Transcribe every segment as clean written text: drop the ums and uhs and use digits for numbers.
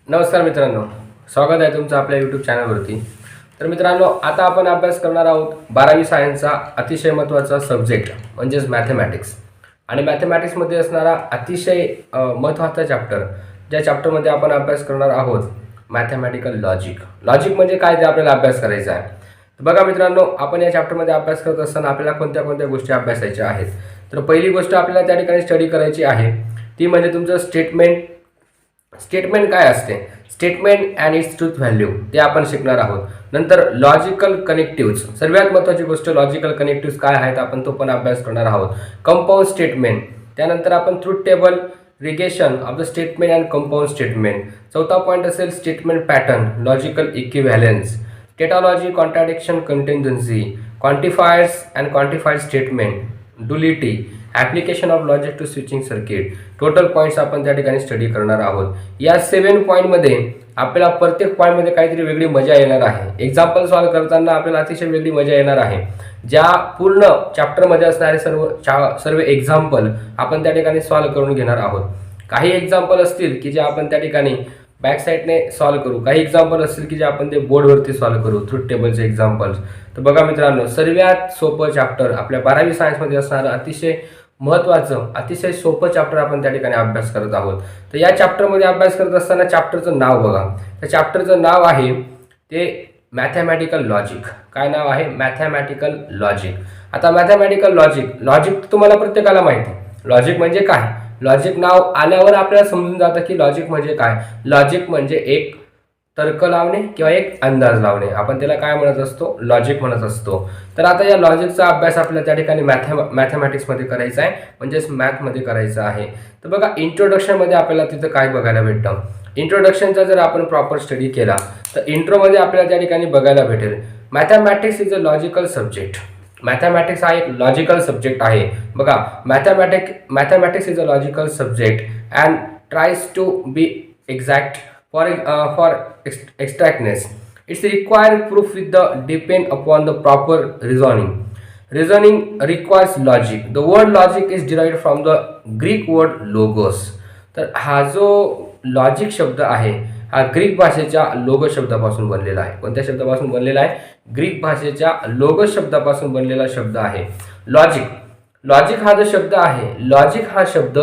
नमस्कार मित्रांनो, स्वागत आहे तुमचं आपल्या यूट्यूब चॅनलवरती. तर मित्रांनो, आता आपण अभ्यास करणार आहोत 12वी सायन्सचा अतिशय महत्त्वाचा सब्जेक्ट म्हणजेच मॅथमॅटिक्स. आणि मॅथमॅटिक्समध्ये असणारा अतिशय महत्त्वाचा चॅप्टर, ज्या चॅप्टरमध्ये आपण अभ्यास करणार आहोत मॅथमॅटिकल लॉजिक. लॉजिक म्हणजे काय ते आपल्याला अभ्यास करायचा आहे. तर बघा मित्रांनो, आपण या चॅप्टरमध्ये अभ्यास करत असताना आपल्याला कोणत्या कोणत्या गोष्टी अभ्यासायच्या आहेत. तर पहिली गोष्ट आपल्याला त्या ठिकाणी स्टडी करायची आहे ती म्हणजे तुमचं स्टेटमेंट. स्टेटमेंट काय असते, statement and its truth value, ते आपण शिकणार आहोत. नंतर लॉजिकल कनेक्टिव्ज, सर्वात महत्त्वाची गोष्ट लॉजिकल कनेक्टिव्ज काय आहेत आपण तो पण अभ्यास करणार आहोत. कंपाऊंड स्टेटमेंट, त्यानंतर आपण truth table, negation of the statement and compound statement. चौथा पॉईंट असेल statement pattern, logical equivalence, tautology, contradiction, contingency, quantifiers and quantified statement, duality, application of logic to switching circuit. Total points आपण त्या ठिकाणी study करणार आहोत. या 7 पॉईंटमध्ये आपल्याला प्रत्येक पॉईंटमध्ये काहीतरी वेगळी मजा येणार आहे. एक्झाम्पल सॉल्व करताना आपल्याला अतिशय वेगळी मजा येणार आहे. ज्या पूर्ण चॅप्टरमध्ये असणारे सर्व एक्झाम्पल आपण त्या ठिकाणी सॉल्व करून घेणार आहोत. काही एक्झाम्पल असतील की जे आपण त्या ठिकाणी बॅक साईडने सॉल्व करू, काही एक्झाम्पल असतील की जे आपण ते बोर्डवरती सॉल्व करू, ट्रूथ टेबलचे एक्झाम्पल्स. तर बघा मित्रांनो, सर्वात सोपं चॅप्टर आपल्या 12वी सायन्समध्ये असणारं अतिशय महत्त्वाचं, अतिशय सोपं चॅप्टर आपण त्या ठिकाणी अभ्यास करत आहोत. तर या चॅप्टरमध्ये अभ्यास करत असताना चॅप्टरचं नाव बघा. त्या चॅप्टरचं नाव आहे ते मॅथमॅटिकल लॉजिक. काय नाव आहे? Mathematical logic. आता मॅथमॅटिकल लॉजिक, लॉजिक तुम्हाला प्रत्येकाला माहिती आहे. लॉजिक म्हणजे काय? लॉजिक नाव आल्यावर आपल्याला समजून जातं की लॉजिक म्हणजे काय. लॉजिक म्हणजे एक तर्क लावणे किंवा एक अंदाज लावणे, आपण त्याला काय म्हणत असतो? लॉजिक म्हणत असतो. तर आता या लॉजिकचा अभ्यास आपल्याला त्या ठिकाणी मॅथमॅटिक्समध्ये करायचा आहे, म्हणजेच मॅथमध्ये करायचा आहे. तर बघा, इंट्रोडक्शनमध्ये आपल्याला तिथं काय बघायला भेटतं. इंट्रोडक्शनचा जर आपण प्रॉपर स्टडी केला तर इंट्रोमध्ये आपल्याला त्या ठिकाणी बघायला भेटेल mathematics is a logical subject. Mathematics हा एक लॉजिकल सब्जेक्ट आहे. बघा, mathematics is a logical subject and tries to be exact for exactness. It's required proof with the depend upon the proper reasoning. Reasoning requires logic. The word logic is derived from the Greek word logos. तर हा जो logic शब्द आहे हा Greek भाषेच्या logos शब्दापासून बनलेला आहे. कोणत्या शब्दापासून बनलेला आहे? ग्रीक भाषेच्या लोगोस शब्दापासून बनलेला शब्द आहे लॉजिक. लॉजिक हा जो शब्द आहे, लॉजिक हा शब्द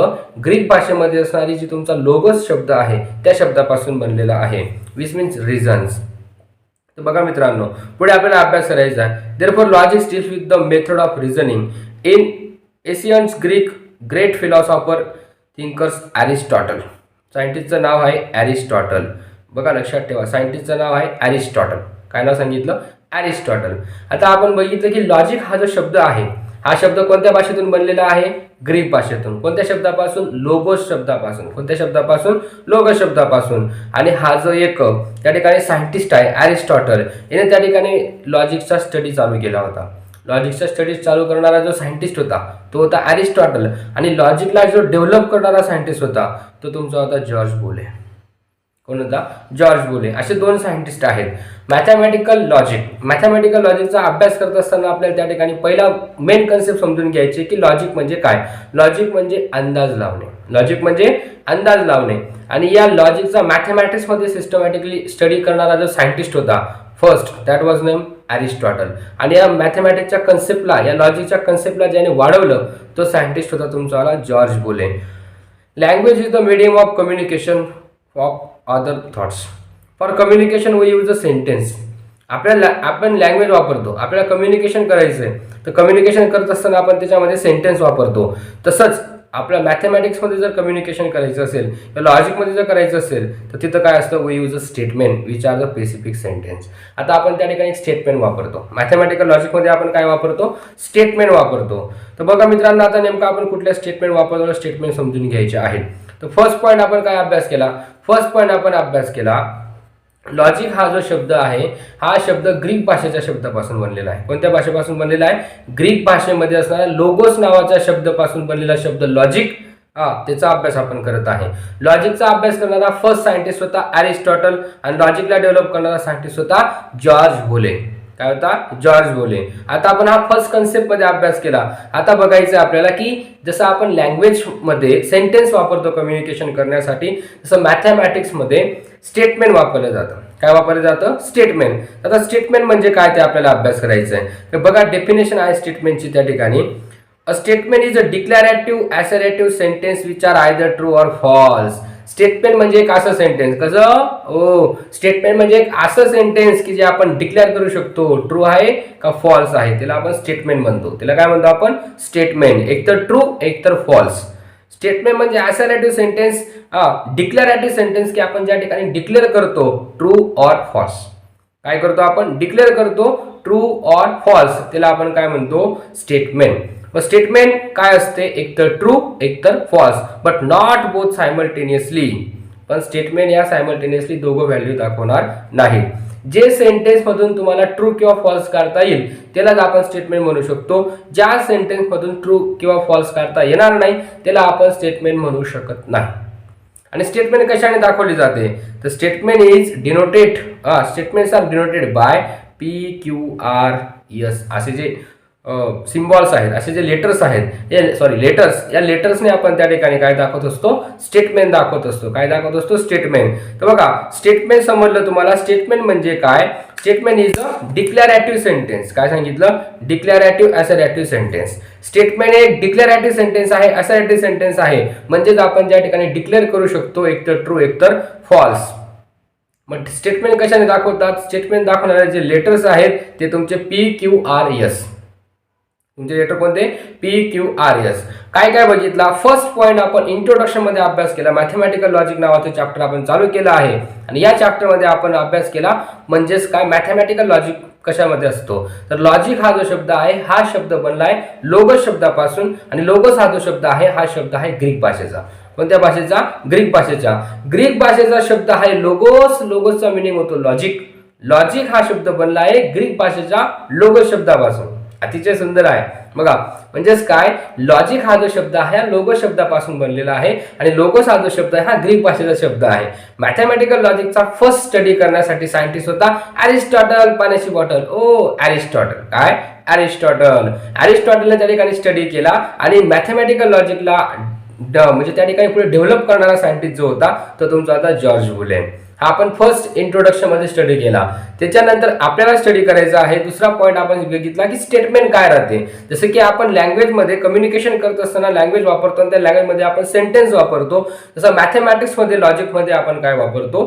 ग्रीक भाषेमध्ये असणारी जी तुमचा लोगोस शब्द आहे त्या शब्दापासून बनलेला आहे, विच मीन्स रिझन्स. तर बघा मित्रांनो, पुढे आपल्याला अभ्यास करायचा आहे. Therefore logic deals with the method of reasoning in ancients Greek great philosopher thinkers Aristotle. सायंटिस्टचं नाव आहे ॲरिस्टॉटल. बघा, लक्षात ठेवा, सायंटिस्टचं नाव आहे ॲरिस्टॉटल. काय नाव सांगितलं? ॲरिस्टॉटल. आता आपण बघितलं की लॉजिक हा जो शब्द आहे हा शब्द कोणत्या भाषेतून बनलेला आहे? ग्रीक भाषेतून. कोणत्या शब्दापासून? लोगोस शब्दापासून. कोणत्या शब्दापासून? लोगोस शब्दापासून. आणि हा जो एक त्या ठिकाणी सायंटिस्ट आहे ॲरिस्टॉटल, याने त्या ठिकाणी लॉजिकचा स्टडी चालू केला होता. लॉजिकचा स्टडी चालू करणारा जो सायंटिस्ट होता तो होता ॲरिस्टॉटल. आणि लॉजिकला जो डेव्हलप करणारा सायंटिस्ट होता तो तुमचा होता जॉर्ज बोले. कोण होता? जॉर्ज बोले. असे 2 सायंटिस्ट आहेत. मॅथमॅटिकल लॉजिकचा अभ्यास करत असताना आपल्याला त्या ठिकाणी पहिला मेन कन्सेप्ट समजून घ्यायचे की लॉजिक म्हणजे काय. लॉजिक म्हणजे अंदाज लावणे. लॉजिक म्हणजे अंदाज लावणे. आणि या लॉजिकचा मॅथमॅटिक्समध्ये सिस्टमॅटिकली स्टडी करणारा जो सायंटिस्ट होता first, that was name Aristotle. आणि या मॅथमॅटिक्सच्या कन्सेप्टला, या लॉजिकच्या कन्सेप्टला ज्याने वाढवलं तो सायंटिस्ट होता तुमचा जॉर्ज बोले. Language is the medium of communication of other thoughts. For communication we use a sentence. आपण लँग्वेज वापरतो, आपल्याला कम्युनिकेशन करायचं आहे, तर कम्युनिकेशन करत असताना आपण त्याच्यामध्ये सेंटेन्स वापरतो. तसंच आपल्या मॅथमॅटिक्समध्ये जर कम्युनिकेशन करायचं असेल किंवा लॉजिकमध्ये जर करायचं असेल तर तिथं काय असतं? We use a statement which are the specific sentence. आता आपण त्या ठिकाणी स्टेटमेंट वापरतो. मॅथमॅटिकल लॉजिकमध्ये आपण काय वापरतो? स्टेटमेंट वापरतो. तर बघा मित्रांनो, आता नेमकं आपण कुठल्या स्टेटमेंट वापरतो, स्टेटमेंट समजून घ्यायचे आहेत. तर फर्स्ट पॉईंट आपण काय अभ्यास केला? फर्स्ट पॉईंट आपण अभ्यास केला लॉजिक हा जो शब्द आहे हा शब्द ग्रीक भाषेच्या शब्दापासून बनलेला आहे. कोणत्या भाषेपासून बनलेला आहे? ग्रीक भाषेमध्ये असणाऱ्या लोगोस नावाच्या शब्दापासून बनलेला शब्द लॉजिक, त्याचा अभ्यास आपण करत आहे. लॉजिकचा अभ्यास करणारा फर्स्ट सायंटिस्ट होता ॲरिस्टॉटल आणि लॉजिकला डेव्हलप करणारा सायंटिस्ट होता जॉर्ज बोले. काय होता? जॉर्ज बोले. आता आपण हा फर्स्ट कन्सेप्ट मध्ये अभ्यास केला. आता बघायचं आपल्याला की जसं आपण लँग्वेज मध्ये सेंटेन्स वापरतो कम्युनिकेशन करण्यासाठी, तसं मॅथमॅटिक्स मध्ये स्टेटमेंट वापरलं जातं. काय वापरलं जातं? स्टेटमेंट. आता स्टेटमेंट म्हणजे काय ते आपल्याला अभ्यास करायचं आहे. तर बघा डेफिनेशन आहे स्टेटमेंटची त्या ठिकाणी. A statement is a declarative assertive sentence which are either true or false. Statement म्हणजे एक असं सेंटेन्स, कसं? ओ, स्टेटमेंट म्हणजे एक असं सेंटेन्स की जे आपण डिक्लेअर करू शकतो ट्रू आहे का फॉल्स आहे, त्याला आपण स्टेटमेंट म्हणतो. त्याला काय म्हणतो आपण? स्टेटमेंट. एक तर ट्रू एक तर फॉल्स. स्टेटमेंट म्हणजे असर्टिव्ह सेंटेन्स, डिक्लेरेटिव्ह सेंटेन्स की आपण ज्या ठिकाणी डिक्लेअर करतो ट्रू ऑर फॉल्स. काय करतो आपण? डिक्लेअर करतो ट्रू ऑर फॉल्स, त्याला आपण काय म्हणतो? स्टेटमेंट. मग स्टेटमेंट काय असते? एक तर ट्रू एक तर false, but not both simultaneously. पण स्टेटमेंट या सायमल्टेनियसली दोघं व्हॅल्यू दाखवणार नाही. जे सेंटेन्स मधून तुम्हाला ट्रू किंवा फॉल्स काढता येईल त्यालाच आपण स्टेटमेंट म्हणू शकतो. ज्या सेंटेन्स मधून ट्रू किंवा फॉल्स काढता येणार नाही त्याला आपण स्टेटमेंट म्हणू शकत नाही. आणि स्टेटमेंट कशाने दाखवली जाते? तर statement is denoted, statements are denoted by PQRS असे जे सिम्बॉल्स आहेत, असे जे लेटर्स आहेत, लेटर्स, या लेटर्सने आपण त्या ठिकाणी काय दाखवत असतो? स्टेटमेंट दाखवत असतो. काय दाखवत असतो? स्टेटमेंट. तर बघा स्टेटमेंट समजलं तुम्हाला. स्टेटमेंट म्हणजे काय? Statement is a declarative sentence. काय सांगितलं? Declarative assertive sentence. स्टेटमेंट एक डिक्लरेटिव्ह सेंटेन्स आहे, असर्टिव्ह सेंटेन्स आहे, म्हणजेच आपण ज्या ठिकाणी डिक्लेअर करू शकतो एक तर ट्रू एक तर फॉल्स. मग स्टेटमेंट कशाने दाखवतात? स्टेटमेंट दाखवणारे जे लेटर्स आहेत ते तुमचे PQRS. तुमचे लेटर कोणते? PQRS. काय काय बघितला? फर्स्ट पॉईंट आपण इंट्रोडक्शन मध्ये अभ्यास केला. मॅथमॅटिकल लॉजिक नावाचं चॅप्टर आपण चालू केलं आहे आणि या चॅप्टर मध्ये आपण अभ्यास केला म्हणजेच काय मॅथमॅटिकल लॉजिक कशामध्ये असतो. तर लॉजिक हा जो शब्द आहे हा शब्द बनलाय लोगस शब्दापासून आणि लोगस हा जो शब्द आहे हा शब्द आहे ग्रीक भाषेचा. कोणत्या भाषेचा? ग्रीक भाषेचा. ग्रीक भाषेचा शब्द आहे लोगोस. लोगोसचा मिनिंग होतो लॉजिक. लॉजिक हा शब्द बनला आहे ग्रीक भाषेच्या लोगोस शब्दापासून. अतिशय सुंदर आहे बघा. म्हणजेच काय? लॉजिक हा जो शब्द आहे हा लोगोस शब्दापासून बनलेला आहे आणि लोगोस हा जो शब्द आहे हा ग्रीक भाषेचा शब्द आहे. मॅथमॅटिकल लॉजिकचा फर्स्ट स्टडी करण्यासाठी सायंटिस्ट होता अरिस्टॉटल. पाण्याची बॉटल. ओ, अरिस्टॉटल. काय? अरिस्टॉटल. अरिस्टॉटलने त्या ठिकाणी स्टडी केला आणि मॅथमॅटिकल लॉजिकला म्हणजे त्या ठिकाणी पुढे डेव्हलप करणारा सायंटिस्ट जो होता तो तुमचा होता जॉर्ज बुले. हा आपण फर्स्ट इंट्रोडक्शन मध्ये स्टडी केला. त्याच्यानंतर आपल्याला स्टडी करायचा आहे दुसरा पॉईंट आपण बघितला की स्टेटमेंट काय राहते. जसं की आपण लँग्वेज मध्ये कम्युनिकेशन करत असताना लँग्वेज वापरतो आणि त्या लँग्वेज मध्ये आपण सेंटेन्स वापरतो. तसं मॅथमॅटिक्स मध्ये लॉजिक मध्ये आपण काय वापरतो?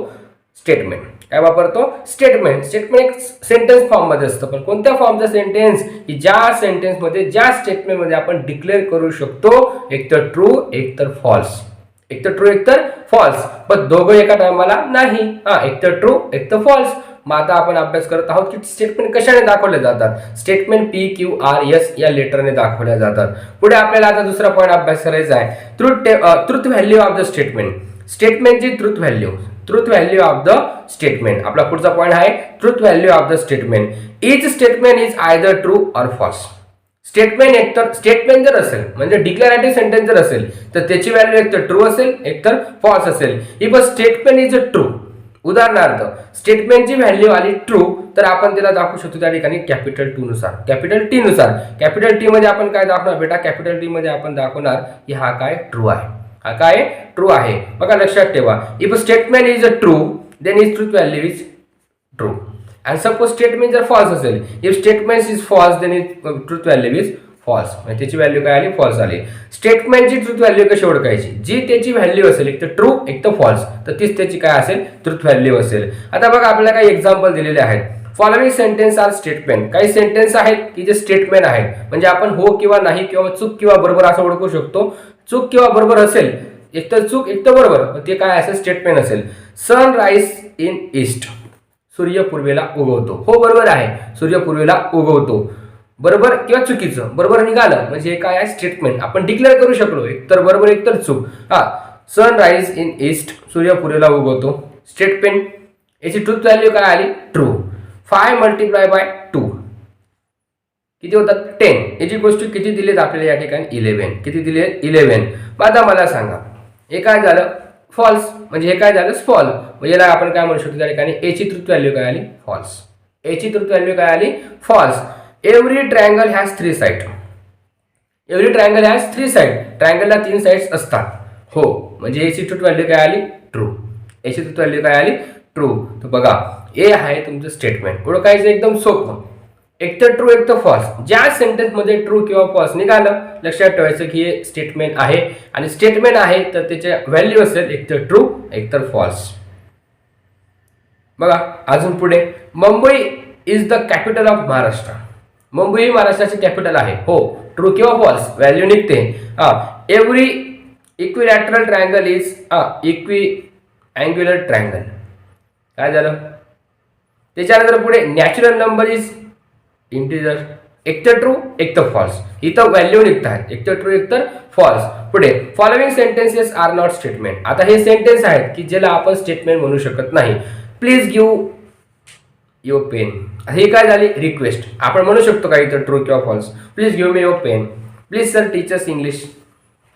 स्टेटमेंट. काय वापरतो? स्टेटमेंट. स्टेटमेंट एक सेंटेन्स फॉर्म मध्ये असतं, पण कोणत्या फॉर्मचा सेंटेन्स? की ज्या सेंटेन्स मध्ये ज्या स्टेटमेंट मध्ये आपण डिक्लेअर करू शकतो एक तर ट्रू एक तर फॉल्स. एक तर ट्रू एक तर फॉल्स, पण दोघं एका टायमाला नाही. एक तर ट्रू एक तर फॉल्स. मग आता आपण अभ्यास करत आहोत की स्टेटमेंट कशाने दाखवले जातात. स्टेटमेंट PQRS या लेटरने दाखवल्या जातात. पुढे आपल्याला आता दुसरा पॉईंट अभ्यास करायचा आहे truth value of the statement. स्टेटमेंटची truth value. Truth value of the statement. आपला पुढचा पॉईंट आहे truth value of the statement. Each statement is either true or false. Statement एकतर स्टेटमेंट जर असेल म्हणजे डिक्लरेटिव्ह सेंटेन्स जर असेल तर त्याची व्हॅल्यू एकतर ट्रू असेल एकतर फॉल्स असेल. If a statement is a true, उदाहरणार्थ स्टेटमेंटची व्हॅल्यू आली ट्रू तर आपण त्याला दाखवू शकतो त्या ठिकाणी कॅपिटल T नुसार. कॅपिटल T नुसार. कॅपिटल T मध्ये आपण काय दाखवणार बेटा? कॅपिटल T मध्ये आपण दाखवणार की हा काय ट्रू आहे. हा काय ट्रू आहे. बघा लक्षात ठेवा. If a statement is a true then is truth value is true. And suppose statement जर फॉल्स असेल, if statement is false then is truth value is false. म्हणजे त्याची व्हॅल्यू काय आली? फॉल्स आली. स्टेटमेंटची ट्रूथ व्हॅल्यू कशी ओळखायची? जी त्याची व्हॅल्यू असेल एक तर ट्रू एक तर फॉल्स तर तीच त्याची काय असेल? ट्रूथ व्हॅल्यू असेल. आता बघा आपल्याला काही एक्झाम्पल दिलेले आहेत. Following sentence are statement. काही सेंटेन्स आहेत की जे स्टेटमेंट आहेत म्हणजे आपण हो किंवा नाही किंवा चूक किंवा बरोबर असं ओळखू शकतो. चूक किंवा बरोबर असेल, एक तर चूक एक तर बरोबर, ते काय असेल? स्टेटमेंट असेल. सन राईज इन ईस्ट. सूर्य पूर्वेला उगवतो. हो बरोबर आहे, सूर्य पूर्वेला उगवतो. बरोबर किंवा चुकीचं? बरोबर निघालं म्हणजे हे काय आहे? स्टेटमेंट. आपण डिक्लेअर करू शकलो एक तर बरोबर एक तर चूक. सन राईज इन ईस्ट. सूर्य पूर्वेला उगवतो. स्टेटमेंट. याची ट्रूथ व्हॅल्यू काय आली? ट्रू. 5 मल्टिप्लाय बाय 2 किती होतात? 10. याची गोष्ट किती दिलेत आपल्याला या ठिकाणी? 11. किती दिले? 11. आता मला सांगा हे काय झालं? फॉल्स. म्हणजे हे काय झालं? फॉल. म्हणजे याला आपण काय म्हणू शकतो त्या ठिकाणी? याची ट्रूथ व्हॅल्यू काय आली? फॉल्स. याची ट्रूथ व्हॅल्यू काय आली false. Every triangle has 3 side. Every triangle has 3 side. ट्रायंगलला 3 साइड्स असतात. हो म्हणजे याची ट्रूथ व्हॅल्यू काय आली ट्रू. याची ट्रूथ व्हॅल्यू काय आली ट्रू. तर बघा ए आहे तुमचं स्टेटमेंट. ओळखायचं एकदम सोपं. एक तर ट्रू एक तर फॉल्स. ज्या सेंटेन्स मध्ये ट्रू किंवा फॉल्स निघालं लक्षात ठेवायचं की हे स्टेटमेंट आहे आणि स्टेटमेंट आहे तर त्याचे व्हॅल्यू असेल एक तर ट्रू एक तर फॉल्स. बघा अजून पुढे Mumbai is the capital of Maharashtra. Mumbai ही महाराष्ट्राची कॅपिटल आहे. हो ट्रू किंवा फॉल्स व्हॅल्यू निघते. Every equilateral triangle is equiangular triangle. काय झालं त्याच्यानंतर पुढे नॅचरल नंबर इज इंटिजर. एक तर ट्रू एक तर फॉल्स. इथं व्हॅल्यू निघत आहेत एक तर ट्रू एक तर फॉल्स. पुढे following sentences are not statement. आता हे सेंटेन्स आहेत की ज्याला आपण स्टेटमेंट म्हणू शकत नाही. Please give your pen. हे काय झाली रिक्वेस्ट. आपण म्हणू शकतो का इथं ट्रू किंवा false. Please give me your pen. Please sir teachers English.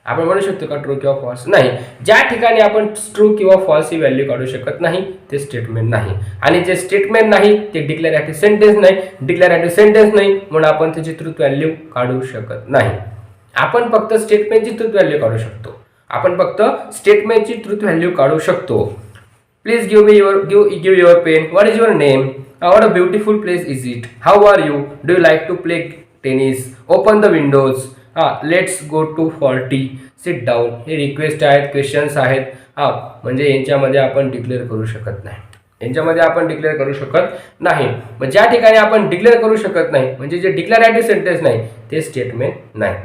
आपण म्हणू शकतो का ट्रू किंवा फॉल्स. नाही. ज्या ठिकाणी आपण ट्रू किंवा फॉल्स ही व्हॅल्यू काढू शकत नाही ते स्टेटमेंट नाही. आणि जे स्टेटमेंट नाही ते डिक्लेरेटिव्ह सेंटेन्स नाही. डिक्लेरेटिव्ह सेंटेन्स नाही म्हणून आपण त्याची ट्रूथ व्हॅल्यू काढू शकत नाही. आपण फक्त स्टेटमेंटची ट्रूथ व्हॅल्यू काढू शकतो. आपण फक्त स्टेटमेंटची ट्रूथ व्हॅल्यू काढू शकतो. Please give your pen. What is your name. What a beautiful place is it. How are you. Do you like to play tennis. Open the windows. Let's go to 40. Sit down. हे request आहेत questions आहेत. म्हणजे यांच्यामध्ये आपण declare करू शकत नाही. यांच्यामध्ये आपण डिक्लेअर करू शकत नाही. मग ज्या ठिकाणी आपण डिक्लेअर करू शकत नाही म्हणजे जे डिक्लेरेटिव्ह सेंटेन्स नाही ते स्टेटमेंट नाही.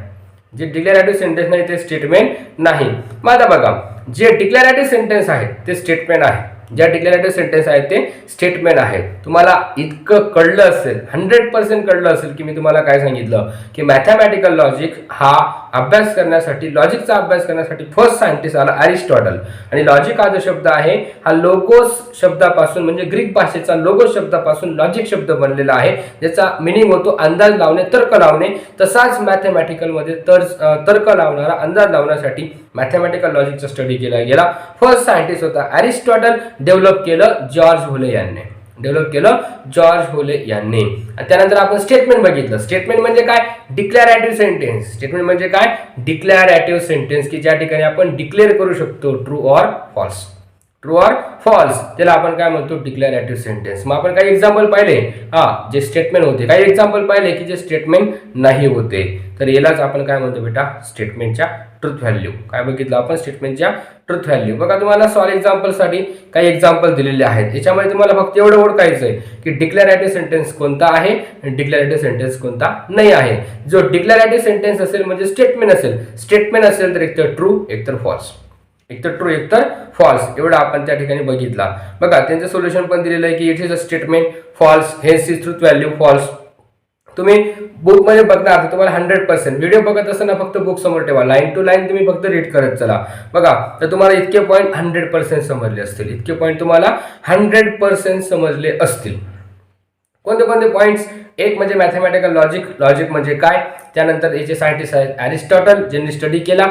जे डिक्लेरेटिव्ह सेंटेन्स नाही ते स्टेटमेंट नाही. मग आता बघा जे डिक्लेरेटिव्ह सेंटेन्स आहेत ते स्टेटमेंट आहे. ज्या डिक्लेरेटिव्ह सेंटेन्स आहेत ते स्टेटमेंट आहेत. तुम्हाला इतकं कळलं असेल 100% कळलं असेल की मी तुम्हाला काय सांगितलं की मॅथमॅटिकल लॉजिक हा अभ्यास करण्यासाठी लॉजिकचा अभ्यास करण्यासाठी फर्स्ट सायंटिस्ट आला अरिस्टॉटल. आणि लॉजिक हा जो शब्द आहे हा लोगोस शब्दापासून म्हणजे ग्रीक भाषेचा लोगोस शब्दापासून लॉजिक शब्द बनलेला आहे. ज्याचा मिनिंग होतो अंदाज लावणे तर्क लावणे. तसाच मॅथमॅटिकलमध्ये तर्क लावणारा अंदाज लावण्यासाठी मॅथमॅटिकल लॉजिकचा स्टडी केला गेला. फर्स्ट सायंटिस्ट होता अरिस्टॉटल. डेव्हलप केलं जॉर्ज होले यांनी. त्यानंतर आपण स्टेटमेंट बघितलं. स्टेटमेंट म्हणजे काय डिक्लेरेटिव्ह सेंटेन्स. स्टेटमेंट म्हणजे काय डिक्लेरेटिव्ह सेंटेन्स की ज्या ठिकाणी आपण डिक्लेअर करू शकतो true or false. True or false त्याला आपण काय म्हणतो डिक्लेरेटिव्ह सेंटेन्स. मग आपण काही एक्झाम्पल पाहिले जे स्टेटमेंट होते. काही एक्झाम्पल पाहिले की जे स्टेटमेंट नाही होते. तर यालाच आपण काय म्हणतो बेटा स्टेटमेंटच्या ट्रूथ व्हॅल्यू. काय बघितलं आपण स्टेटमेंटच्या ट्रूथ व्हॅल्यू. बघा तुम्हाला सॉल्व एक्झाम्पलसाठी काही एक्झाम्पल दिलेले आहेत. याच्यामध्ये तुम्हाला फक्त एवढं ओळखायचं आहे की डिक्लेरेटिव्ह सेंटेन्स कोणता आहे आणि डिक्लेरेटिव्ह सेंटेन्स कोणता नाही आहे. जो डिक्लेरेटिव्ह सेंटेन्स असेल म्हणजे स्टेटमेंट असेल. स्टेटमेंट असेल तर एक तर ट्रू एक तर फॉल्स. एक तर ट्रू एक तर फॉल्स एवढा आपण त्या ठिकाणी बघितला. बघा त्यांचं सोल्युशन पण दिलेलं आहे की it is a statement false hence is truth value false. तुम्ही बुक मध्ये बघणार तुम्हाला 100% व्हिडिओ बघत असताना फक्त बुक समोर ठेवा. लाईन टू लाईन तुम्ही फक्त रीड करत चला. बघा तर तुम्हाला इतके पॉईंट 100% समजले असतील. इतके पॉईंट तुम्हाला 100% समजले असतील. कोणते कोणते पॉईंट्स. एक म्हणजे मॅथमॅटिकल लॉजिक. लॉजिक म्हणजे काय. त्यानंतर याचे सायंटिस्ट आहेत अरिस्टॉटल ज्यांनी स्टडी केला.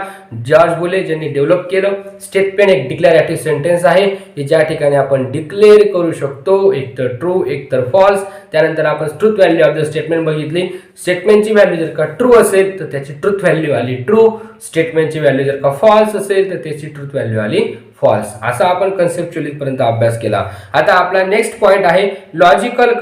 जॉर्ज बुले ज्यांनी डेव्हलप केलं. स्टेटमेंट एक डिक्लेरेटिव्ह सेंटेन्स आहे की ज्या ठिकाणी आपण डिक्लेअर करू शकतो एक तर ट्रू एक तर फॉल्स. त्यानंतर आपण truth value of the statement बघितली. स्टेटमेंटची व्हॅल्यू जर का ट्रू असेल तर त्याची ट्रूथ व्हॅल्यू आली ट्रू. स्टेटमेंटची व्हॅल्यू जर का फॉल्स असेल तर त्याची ट्रूथ व्हॅल्यू आली फॉल्स. असा आपण कन्सेप्च्युअली पर्यंत अभ्यास केला. आता आपला नेक्स्ट पॉइंट आहे logical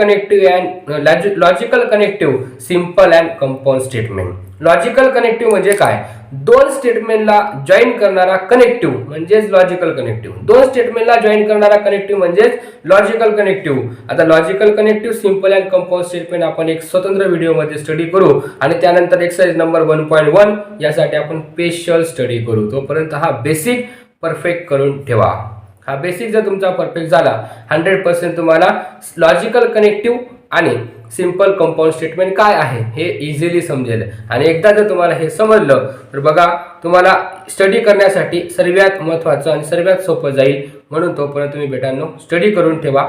connective simple and compound statement. Logical connective म्हणजे काय. दोन स्टेटमेंटला जॉईन करणारा कनेक्टिव्ह म्हणजेच लॉजिकल कनेक्टिव्ह. दोन स्टेटमेंटला जॉईन करणारा कनेक्टिव्ह म्हणजेच लॉजिकल कनेक्टिव्ह. आता logical connective simple and compound statement आपण एक स्वतंत्र व्हिडिओमध्ये स्टडी करू आणि त्यानंतर एक्सरसाइज नंबर 1.1 यासाठी आपण स्पेशल स्टडी करू. तोपर्यंत हा बेसिक परफेक्ट करून ठेवा. हा बेसिक जर तुमचा परफेक्ट झाला 100% तुम्हाला लॉजिकल कनेक्टिव्ह आणि सिंपल कंपाऊंड स्टेटमेंट काय आहे हे इझिली समजेल. आणि एकदा जर तुम्हाला हे समजलं तर बघा तुम्हाला स्टडी करण्यासाठी सर्वात महत्त्वाचं आणि सर्वात सोपं जाईल. म्हणून तोपर्यंत तुम्ही बेटांनो स्टडी करून ठेवा.